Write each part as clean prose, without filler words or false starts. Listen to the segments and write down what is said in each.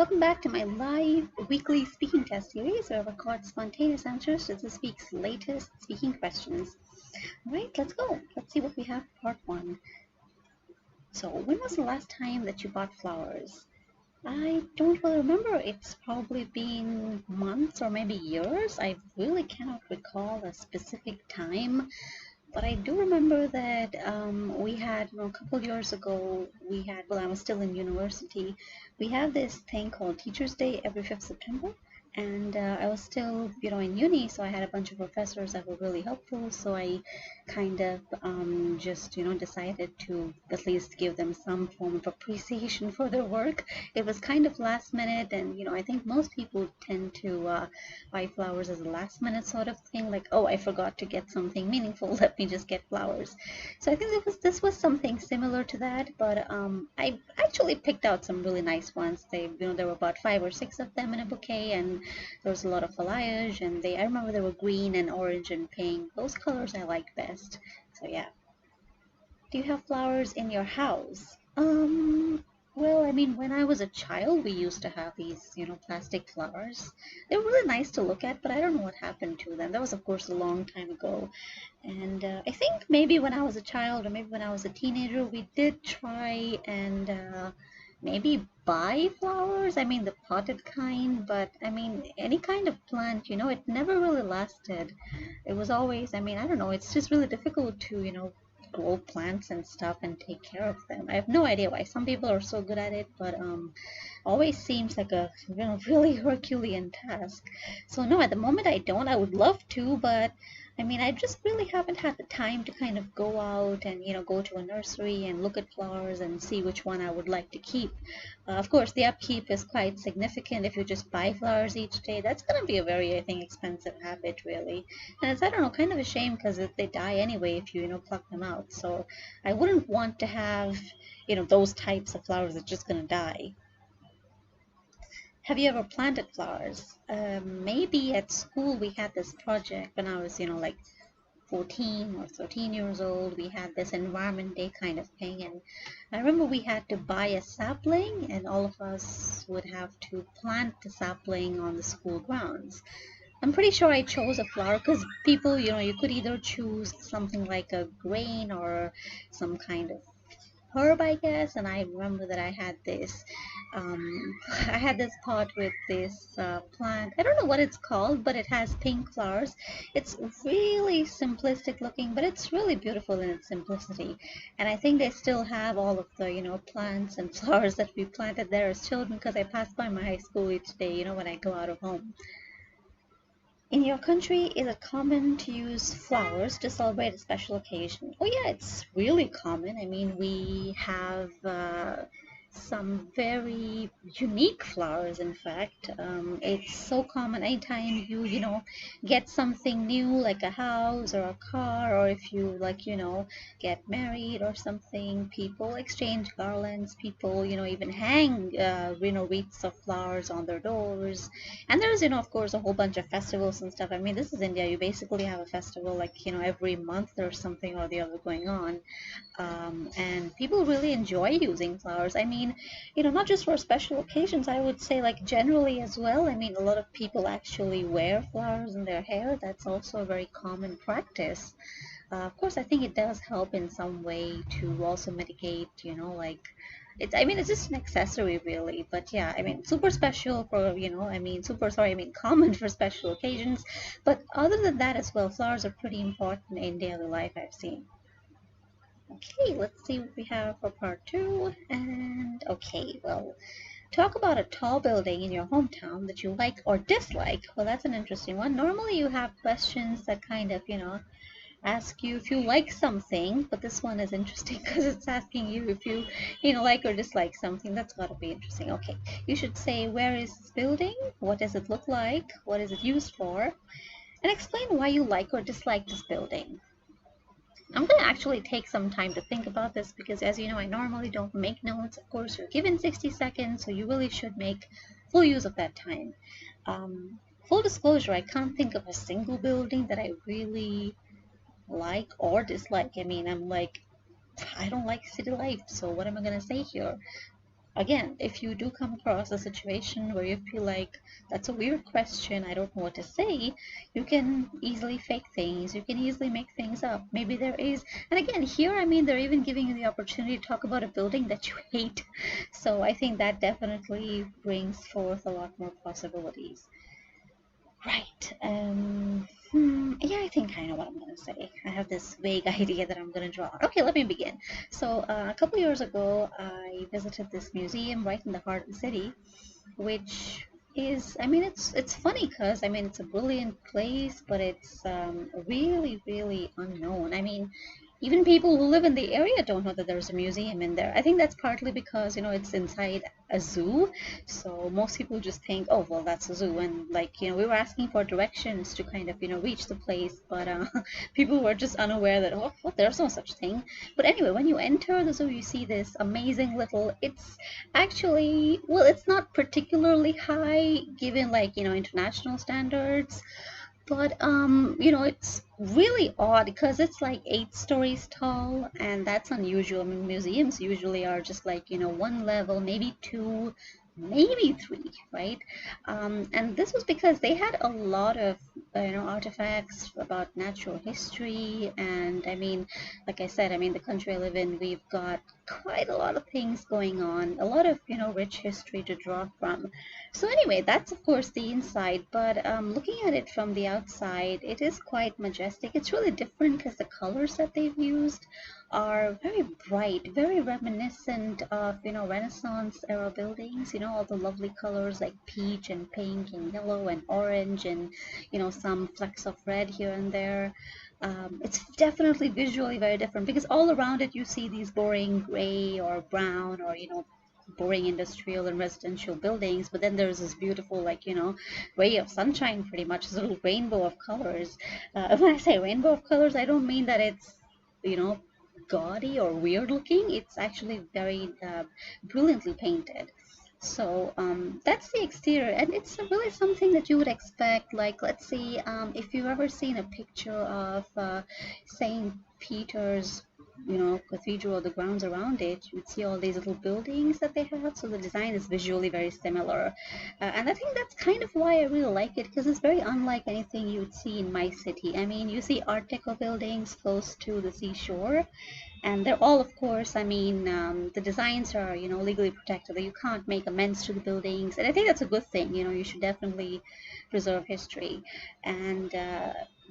Welcome back to my live weekly speaking test series where I record spontaneous answers to this week's latest speaking questions. Alright, let's go. Let's see what we have for part one. So, when was the last time that you bought flowers? I don't really remember. It's probably been months or maybe years. I really cannot recall a specific time. But I do remember that we had, a couple years ago, I was still in university, we had this thing called Teachers' Day every 5th September. And I was still, in uni, so I had a bunch of professors that were really helpful. So I kind of just, decided to at least give them some form of appreciation for their work. It was kind of last minute, and I think most people tend to buy flowers as a last minute sort of thing, like, oh, I forgot to get something meaningful, let me just get flowers. So I think this was something similar to that, but I actually picked out some really nice ones. There were about 5 or 6 of them in a bouquet, and there was a lot of foliage, and I remember they were green and orange and pink. Those colors I like best. So yeah. Do you have flowers in your house? Well, I mean, when I was a child, we used to have these, plastic flowers. They were really nice to look at, but I don't know what happened to them. That was, of course, a long time ago. And I think maybe when I was a child or maybe when I was a teenager, we did try and maybe buy flowers. I mean, the potted kind, but I mean, any kind of plant, it never really lasted. It was always, I don't know, it's just really difficult to, grow plants and stuff and take care of them. I have no idea why some people are so good at it, but always seems like a really Herculean task. So no, at the moment I don't. I would love to, but I mean, I just really haven't had the time to kind of go out and go to a nursery and look at flowers and see which one I would like to keep. Of course, the upkeep is quite significant. If you just buy flowers each day, that's going to be a very, I think, expensive habit, really. And it's, I don't know, kind of a shame because they die anyway if you pluck them out. So I wouldn't want to have those types of flowers that's just going to die. Have you ever planted flowers? Maybe at school we had this project when I was, like 14 or 13 years old. We had this environment day kind of thing, and I remember we had to buy a sapling, and all of us would have to plant the sapling on the school grounds. I'm pretty sure I chose a flower because people, you could either choose something like a grain or some kind of herb, I guess. And I remember that I had this pot with this plant. I don't know what it's called, but it has pink flowers. It's really simplistic looking, but it's really beautiful in its simplicity. And I think they still have all of the, plants and flowers that we planted there as children because I pass by my high school each day, when I go out of home. In your country, is it common to use flowers to celebrate a special occasion? Oh yeah, it's really common. I mean, we have some very unique flowers, in fact. It's so common anytime you get something new, like a house or a car, or if you, like, get married or something, people exchange garlands, people, even hang, wreaths of flowers on their doors. And there's, of course, a whole bunch of festivals and stuff. I mean, this is India. You basically have a festival, like, every month there's something or the other going on. And people really enjoy using flowers. I mean, not just for special occasions, I would say, like, generally as well. I mean, a lot of people actually wear flowers in their hair. That's also a very common practice. Of course, I think it does help in some way to also mitigate, like, it's just an accessory, really. But yeah, I mean, super special for, common for special occasions. But other than that as well, flowers are pretty important in daily life, I've seen. Okay, let's see what we have for part two. And okay, well, talk about a tall building in your hometown that you like or dislike. Well, that's an interesting one. Normally you have questions that kind of, ask you if you like something, but this one is interesting because it's asking you if you, like or dislike something. That's got to be interesting. Okay, you should say, where is this building? What does it look like? What is it used for? And explain why you like or dislike this building. I'm going to actually take some time to think about this because, as you know, I normally don't make notes. Of course, you're given 60 seconds, so you really should make full use of that time. Full disclosure, I can't think of a single building that I really like or dislike. I mean, I don't like city life, so what am I going to say here? again, if you do come across a situation where you feel like that's a weird question, I don't know what to say, you can easily fake things. You can easily make things up. Maybe there is, and again, here, I mean, they're even giving you the opportunity to talk about a building that you hate. So I think that definitely brings forth a lot more possibilities. Right. Yeah, I think I know what I'm going to say. I have this vague idea that I'm going to draw. Okay, let me begin. So, a couple years ago, I visited this museum right in the heart of the city, which is, I mean, it's funny because, I mean, it's a brilliant place, but it's really, really unknown. I mean, even people who live in the area don't know that there's a museum in there. I think that's partly because, it's inside a zoo. So most people just think, oh, well, that's a zoo. And like, we were asking for directions to kind of, reach the place. But people were just unaware that, oh, well, there's no such thing. But anyway, when you enter the zoo, you see this amazing little, it's actually, well, it's not particularly high given like, international standards. But it's really odd because it's like 8 stories tall, and that's unusual. I mean, museums usually are just like, one level, maybe two, maybe three, right? And this was because they had a lot of, artifacts about natural history. And I mean, like I said, I mean, the country I live in, we've got quite a lot of things going on, a lot of, rich history to draw from. So anyway, that's of course the inside, but looking at it from the outside, it is quite majestic. It's really different because the colors that they've used are very bright, very reminiscent of, Renaissance era buildings, all the lovely colors like peach and pink and yellow and orange and, some flecks of red here and there. It's definitely visually very different because all around it you see these boring gray or brown or, boring industrial and residential buildings, but then there's this beautiful, like, ray of sunshine, pretty much, this little rainbow of colors. When I say rainbow of colors, I don't mean that it's, you know, gaudy or weird looking. It's actually very brilliantly painted. So that's the exterior, and it's really something that you would expect. Like, let's see, if you've ever seen a picture of St. Peter's, cathedral, the grounds around it, you'd see all these little buildings that they have. So the design is visually very similar, and I think that's kind of why I really like it, because it's very unlike anything you would see in my city. I mean, you see Art Deco buildings close to the seashore, and they're all, of course, I mean, the designs are, legally protected. You can't make amends to the buildings, and I think that's a good thing. You should definitely preserve history. And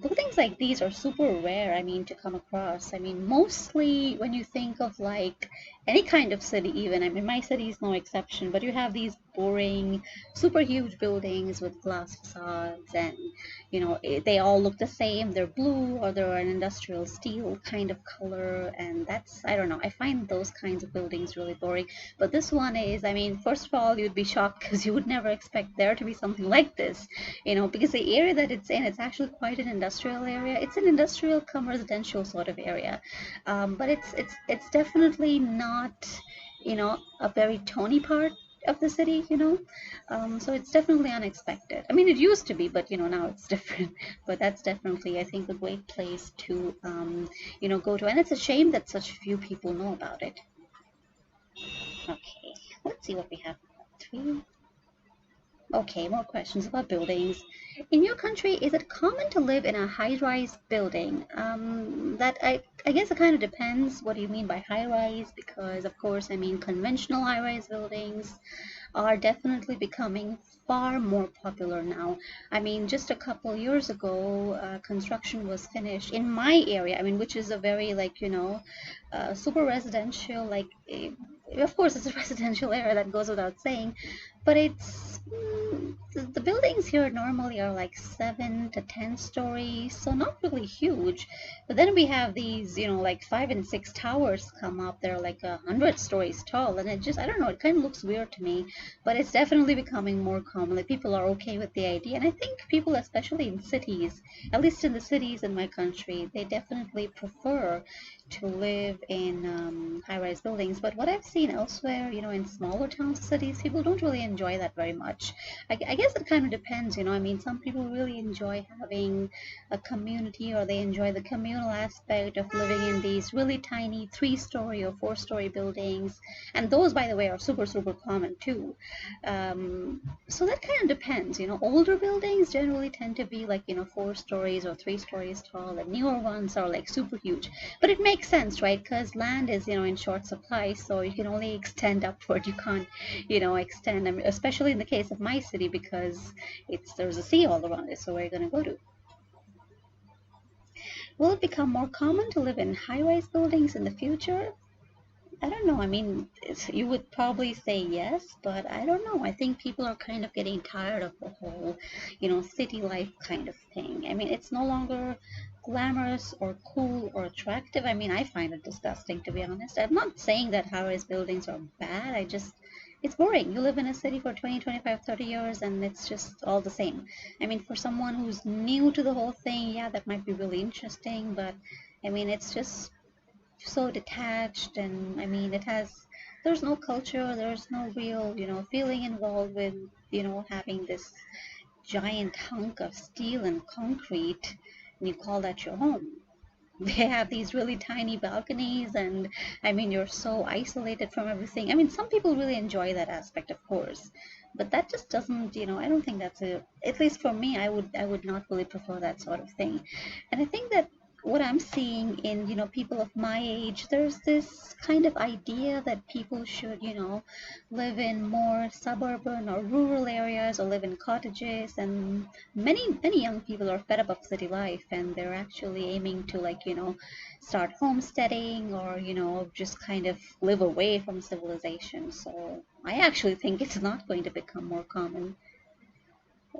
buildings like these are super rare, I mean, to come across. I mean, mostly when you think of like any kind of city, even, I mean, my city is no exception, but you have these boring, super huge buildings with glass facades, and they all look the same. They're blue, or they're an industrial steel kind of color, and that's, I don't know, I find those kinds of buildings really boring. But this one is, I mean, first of all, you'd be shocked because you would never expect there to be something like this, because the area that it's in, it's actually quite an industrial area. It's an industrial come residential sort of area, but it's definitely not, a very Tony part of the city, so it's definitely unexpected. I mean, it used to be, but now it's different. But that's definitely, I think, a great place to go to, and it's a shame that such few people know about it. Okay, let's see what we have. Three. Okay, more questions about buildings. In your country, is it common to live in a high-rise building? That I guess it kind of depends. What do you mean by high-rise? Because of course, I mean, conventional high-rise buildings are definitely becoming far more popular now. I mean, just a couple years ago, construction was finished in my area. I mean, which is a very, like, super residential, like, of course, it's a residential area, that goes without saying, but it's the buildings here normally are like 7 to 10 stories, so not really huge. But then we have these, like 5 and 6 towers come up. They're like 100 stories tall, and it just, I don't know, it kind of looks weird to me. But it's definitely becoming more common. Like, people are okay with the idea, and I think people, especially in cities, at least in the cities in my country, they definitely prefer to live in high-rise buildings. But what I've seen elsewhere, in smaller towns, cities, people don't really enjoy enjoy that very much. I guess it kind of depends, you know. I mean, some people really enjoy having a community, or they enjoy the communal aspect of living in these really tiny 3-story or 4-story buildings. And those, by the way, are super, super common too. So that kind of depends, you know. Older buildings generally tend to be like, you know, 4 stories or 3 stories tall, and newer ones are like super huge. But it makes sense, right? Because land is, you know, in short supply, so you can only extend upward. You can't, you know, extend, I mean, especially in the case of my city, because there's a sea all around it. So where are you going to go to? Will it become more common to live in high-rise buildings in the future? I don't know. I mean, you would probably say yes, but I don't know. I think people are kind of getting tired of the whole, you know, city life kind of thing. I mean, it's no longer glamorous or cool or attractive. I mean, I find it disgusting, to be honest. I'm not saying that high-rise buildings are bad. It's boring. You live in a city for 20, 25, 30 years, and it's just all the same. I mean, for someone who's new to the whole thing, yeah, that might be really interesting, but I mean, it's just so detached, and I mean, there's no culture, there's no real, you know, feeling involved with, you know, having this giant hunk of steel and concrete, and you call that your home. They have these really tiny balconies, and I mean, you're so isolated from everything. I mean, some people really enjoy that aspect, of course, but that just doesn't, you know, I don't think that's at least for me, I would not really prefer that sort of thing. And I think that what I'm seeing in, you know, people of my age, there's this kind of idea that people should, you know, live in more suburban or rural areas, or live in cottages, and many young people are fed up of city life, and they're actually aiming to, like, you know, start homesteading, or, you know, just kind of live away from civilization. So I actually think it's not going to become more common.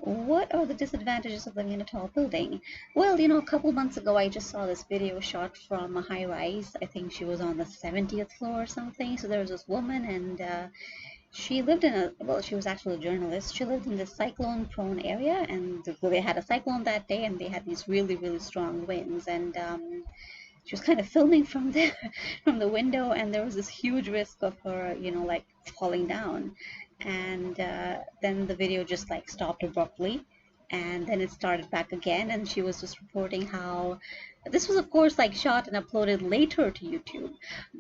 What are the disadvantages of living in a tall building? Well, you know, a couple months ago, I just saw this video shot from a high rise. I think she was on the 70th floor or something. So there was this woman, and she lived in well, she was actually a journalist. She lived in this cyclone-prone area, and they had a cyclone that day, and they had these really, really strong winds. And she was kind of filming from the from the window, and there was this huge risk of her, you know, like falling down. And then the video just like stopped abruptly, and then it started back again, and she was just reporting how this was, of course, like shot and uploaded later to YouTube,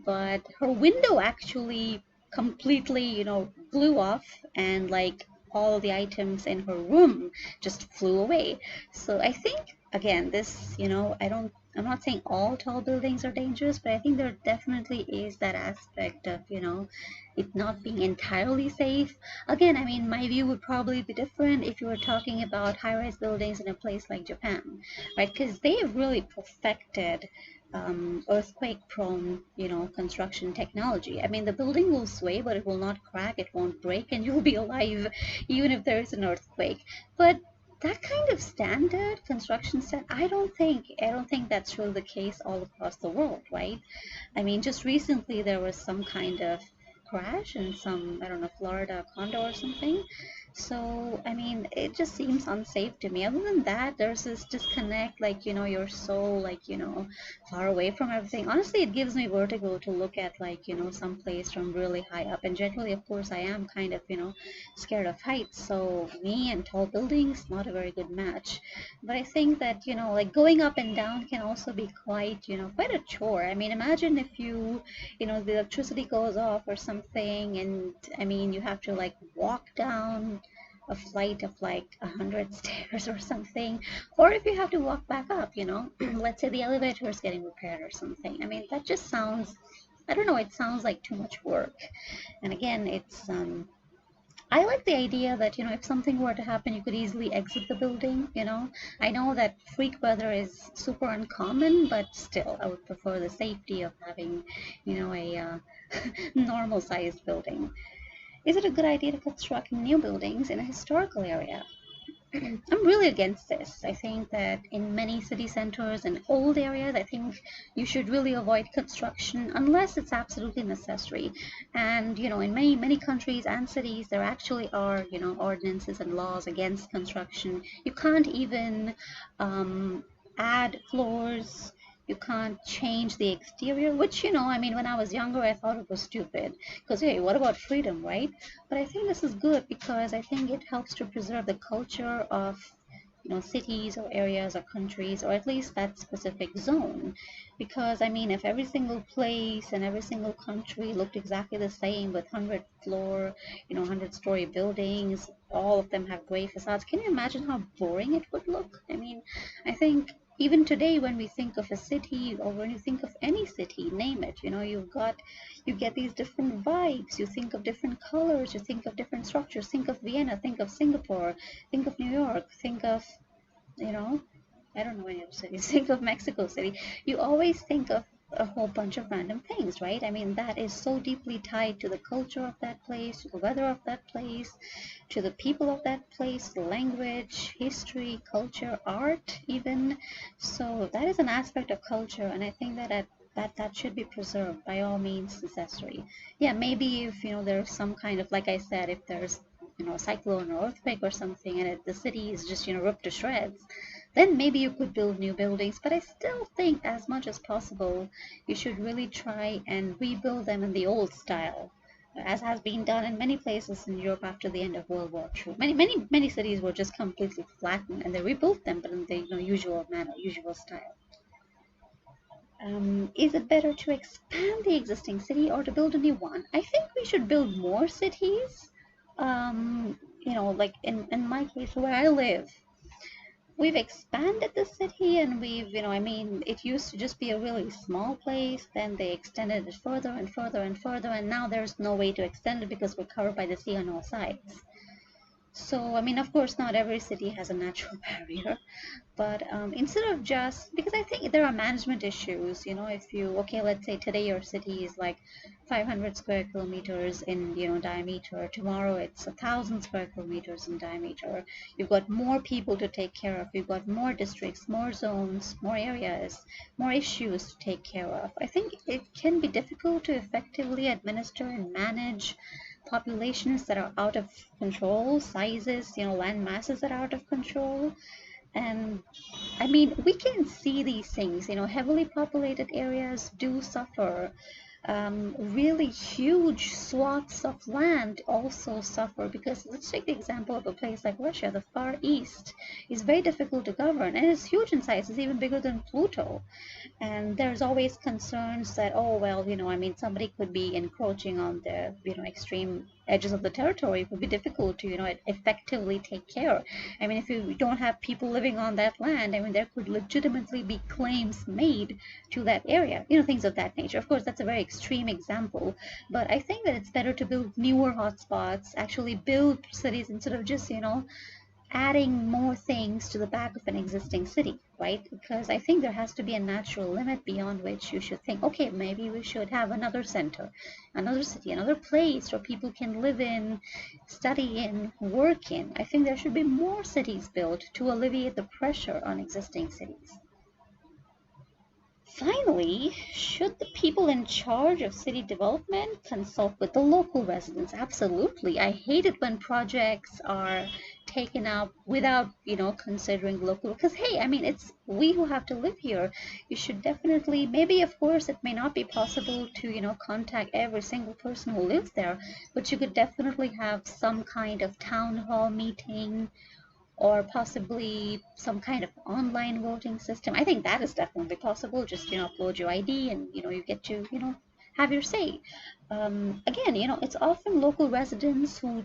but her window actually completely, you know, blew off, and like all the items in her room just flew away. So I think, again, this, you know, I'm not saying all tall buildings are dangerous, but I think there definitely is that aspect of, you know, it not being entirely safe. Again, I mean, my view would probably be different if you were talking about high-rise buildings in a place like Japan, right? Because they have really perfected earthquake-prone, you know, construction technology. I mean, the building will sway, but it will not crack, it won't break, and you'll be alive even if there is an earthquake. But that kind of standard construction standard, I don't think that's really the case all across the world, right? I mean, just recently there was some kind of crash in some, I don't know, Florida condo or something. So, I mean, it just seems unsafe to me. Other than that, there's this disconnect, like, you know, you're so, like, you know, far away from everything. Honestly, it gives me vertigo to look at, like, you know, some place from really high up. And generally, of course, I am kind of, you know, scared of heights. So, me and tall buildings, not a very good match. But I think that, you know, like going up and down can also be quite, you know, quite a chore. I mean, imagine if you know, the electricity goes off or something, and I mean, you have to like walk down a flight of like 100 stairs or something, or if you have to walk back up, you know, let's say the elevator is getting repaired or something. I mean, that just sounds, I don't know, it sounds like too much work. And again, it's I like the idea that, you know, if something were to happen, you could easily exit the building, you know. I know that freak weather is super uncommon, but still, I would prefer the safety of having, you know, a normal sized building. Is it a good idea to construct new buildings in a historical area? I'm really against this. I think that in many city centers and old areas, I think you should really avoid construction unless it's absolutely necessary. And, you know, in many countries and cities, there actually are, you know, ordinances and laws against construction. You can't even add floors You can't change the exterior, which, I mean, when I was younger, I thought it was stupid. Because, hey, what about freedom, right? But I think this is good because I think it helps to preserve the culture of, cities or areas or countries, or at least that specific zone. Because, I mean, if every single place and every single country looked exactly the same with 100 floor, 100-story buildings, all of them have gray facades, can you imagine how boring it would look? I mean, I think even today when we think of a city or when you think of any city, name it, you get these different vibes, you think of different colors, you think of different structures, think of Vienna, think of Singapore, think of New York, think of, you know I don't know any other cities. Think of Mexico City. You always think of a whole bunch of random things, right? I mean, that is so deeply tied to the culture of that place, to the weather of that place, to the people of that place, the language, history, culture, art, even. So that is an aspect of culture, and I think that should be preserved by all means necessary. Yeah, maybe if there's some kind of, like I said, if there's a cyclone or earthquake or something, and the city is just ripped to shreds, then maybe you could build new buildings. But I still think, as much as possible, you should really try and rebuild them in the old style, as has been done in many places in Europe after the end of World War II. Many cities were just completely flattened, and they rebuilt them, but in the usual manner, usual style. Is it better to expand the existing city or to build a new one? I think we should build more cities. Like in my case, where I live, we've expanded the city, and I mean, it used to just be a really small place. Then they extended it further and further and further, and now there's no way to extend it because we're covered by the sea on all sides. So, I mean, of course, not every city has a natural barrier, but instead of just, because I think there are management issues, if okay, let's say today your city is like 500 square kilometers in, diameter. Tomorrow it's 1,000 square kilometers in diameter. You've got more people to take care of. You've got more districts, more zones, more areas, more issues to take care of. I think it can be difficult to effectively administer and manage populations that are out of control, sizes, land masses that are out of control. And I mean, we can see these things, heavily populated areas do suffer. Really huge swaths of land also suffer, because let's take the example of a place like Russia. The Far East is very difficult to govern, and it's huge in size. It's even bigger than Pluto. And there's always concerns that, oh, well, I mean, somebody could be encroaching on the, extreme edges of the territory. It would be difficult to, effectively take care. I mean, if you don't have people living on that land, I mean, there could legitimately be claims made to that area, things of that nature. Of course, that's a very extreme example, but I think that it's better to build newer hotspots, actually build cities instead of just, adding more things to the back of an existing city, right? Because I think there has to be a natural limit beyond which you should think, okay, maybe we should have another center, another city, another place where people can live in, study in, work in. I think there should be more cities built to alleviate the pressure on existing cities. Finally, should the people in charge of city development consult with the local residents? Absolutely. I hate it when projects are taken up without, considering local, because hey, I mean, it's we who have to live here. You should definitely, maybe of course it may not be possible to, contact every single person who lives there, but you could definitely have some kind of town hall meeting, or possibly some kind of online voting system. I think that is definitely possible. Just, upload your ID, and, you get to, have your say. Again, it's often local residents who,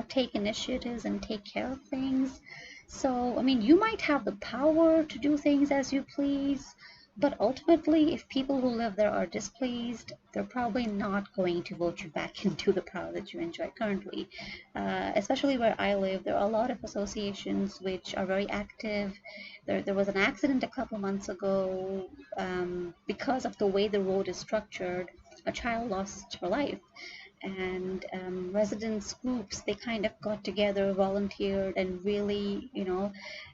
take initiatives and take care of things. So, I mean, you might have the power to do things as you please, but ultimately, if people who live there are displeased, they're probably not going to vote you back into the power that you enjoy currently. Especially where I live, there are a lot of associations which are very active. There was an accident a couple months ago. Because of the way the road is structured, a child lost her life. And residents groups, they kind of got together, volunteered, and really,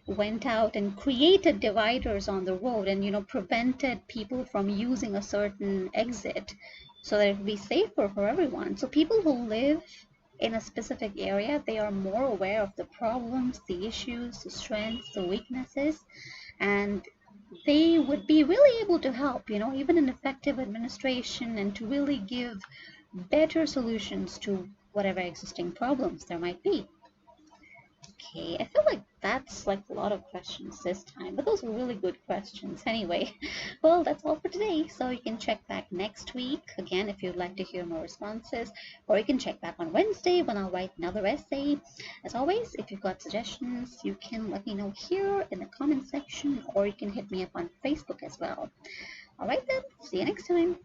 went out and created dividers on the road, and, prevented people from using a certain exit so that it would be safer for everyone. So people who live in a specific area, they are more aware of the problems, the issues, the strengths, the weaknesses, and they would be really able to help, even in effective administration and to really give better solutions to whatever existing problems there might be. Okay, I feel like that's like a lot of questions this time, but those were really good questions anyway. Well, that's all for today, so you can check back next week again if you'd like to hear more responses, or you can check back on Wednesday when I'll write another essay. As always, if you've got suggestions, you can let me know here in the comment section, or you can hit me up on Facebook as well. Alright then, see you next time.